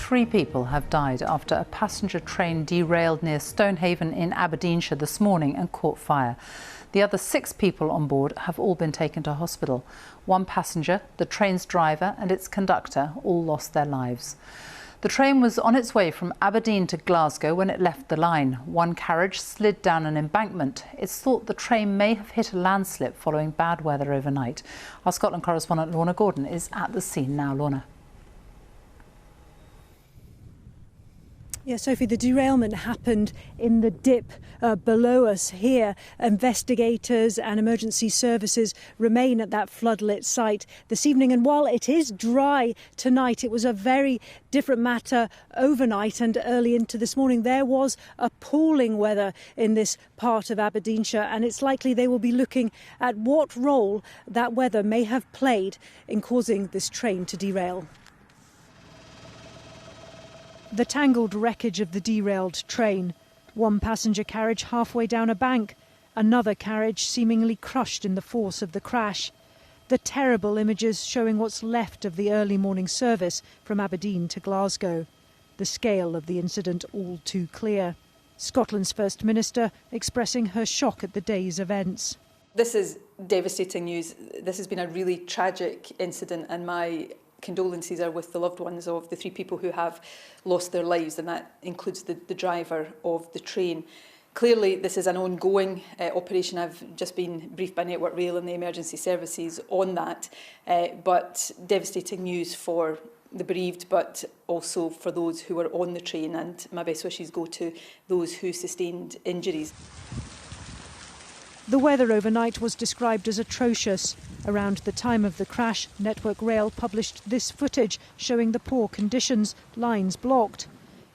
3 people have died after a passenger train derailed near Stonehaven in Aberdeenshire this morning and caught fire. The other 6 people on board have all been taken to hospital. 1 passenger, the train's driver and its conductor all lost their lives. The train was on its way from Aberdeen to Glasgow when it left the line. 1 carriage slid down an embankment. It's thought the train may have hit a landslip following bad weather overnight. Our Scotland correspondent Lorna Gordon is at the scene now. Lorna. Yeah, Sophie, the derailment happened in the dip below us here. Investigators and emergency services remain at that floodlit site this evening. And while it is dry tonight, it was a very different matter overnight and early into this morning. There was appalling weather in this part of Aberdeenshire, and it's likely they will be looking at what role that weather may have played in causing this train to derail. The tangled wreckage of the derailed train. 1 passenger carriage halfway down a bank. Another carriage seemingly crushed in the force of the crash. The terrible images showing what's left of the early morning service from Aberdeen to Glasgow. The scale of the incident all too clear. Scotland's First Minister expressing her shock at the day's events. This is devastating news. This has been a really tragic incident, and my condolences are with the loved ones of the 3 people who have lost their lives, and that includes the driver of the train. Clearly, this is an ongoing operation. I've just been briefed by Network Rail and the emergency services on that, but devastating news for the bereaved, but also for those who were on the train, and my best wishes go to those who sustained injuries. The weather overnight was described as atrocious. Around the time of the crash, Network Rail published this footage showing the poor conditions, lines blocked.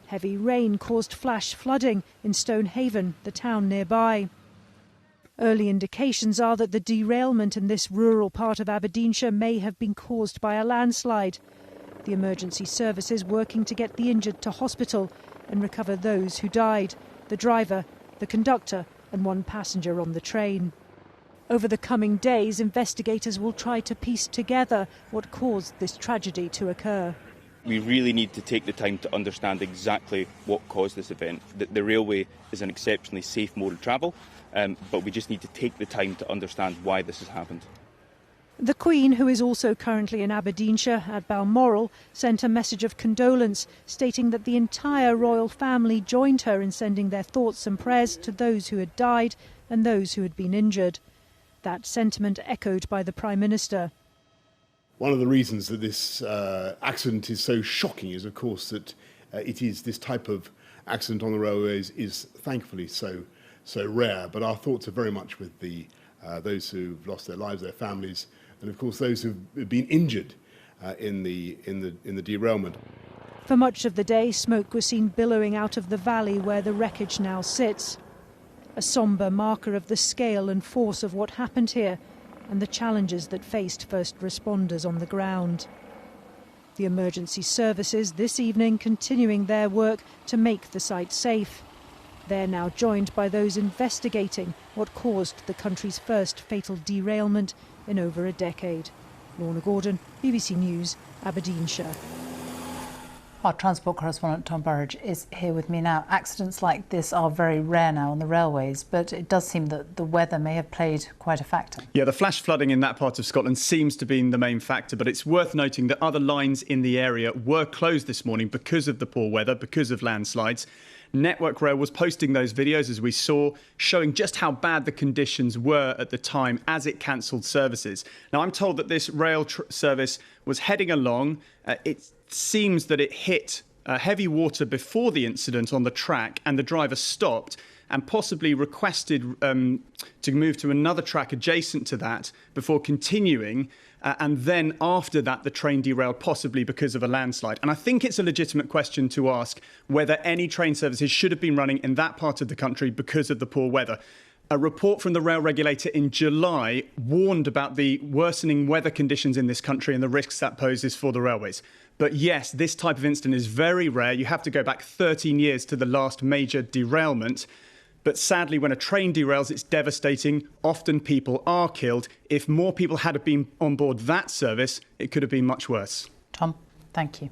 Heavy rain caused flash flooding in Stonehaven, the town nearby. Early indications are that the derailment in this rural part of Aberdeenshire may have been caused by a landslide. The emergency services working to get the injured to hospital and recover those who died, the driver, the conductor and 1 passenger on the train. Over the coming days, investigators will try to piece together what caused this tragedy to occur. We really need to take the time to understand exactly what caused this event. The railway is an exceptionally safe mode of travel, but we just need to take the time to understand why this has happened. The Queen, who is also currently in Aberdeenshire at Balmoral, sent a message of condolence, stating that the entire royal family joined her in sending their thoughts and prayers to those who had died and those who had been injured. That sentiment echoed by the Prime Minister. One of the reasons that this accident is so shocking is, of course, that it is this type of accident on the railways is thankfully so rare. But our thoughts are very much with those who've lost their lives, their families, and of course those who've been injured in the derailment. For much of the day, smoke was seen billowing out of the valley where the wreckage now sits. A sombre marker of the scale and force of what happened here and the challenges that faced first responders on the ground. The emergency services this evening continuing their work to make the site safe. They're now joined by those investigating what caused the country's first fatal derailment in over a decade. Lorna Gordon, BBC News, Aberdeenshire. Our transport correspondent Tom Burridge is here with me now. Accidents like this are very rare now on the railways, but it does seem that the weather may have played quite a factor. Yeah, the flash flooding in that part of Scotland seems to be the main factor, but it's worth noting that other lines in the area were closed this morning because of the poor weather, because of landslides. Network Rail was posting those videos, as we saw, showing just how bad the conditions were at the time as it cancelled services. Now, I'm told that this rail service was heading along. It seems that it hit heavy water before the incident on the track, and the driver stopped and possibly requested to move to another track adjacent to that before continuing. And then after that, the train derailed, possibly because of a landslide. And I think it's a legitimate question to ask whether any train services should have been running in that part of the country because of the poor weather. A report from the rail regulator in July warned about the worsening weather conditions in this country and the risks that poses for the railways. But yes, this type of incident is very rare. You have to go back 13 years to the last major derailment. But sadly, when a train derails, it's devastating. Often people are killed. If more people had been on board that service, it could have been much worse. Tom, thank you.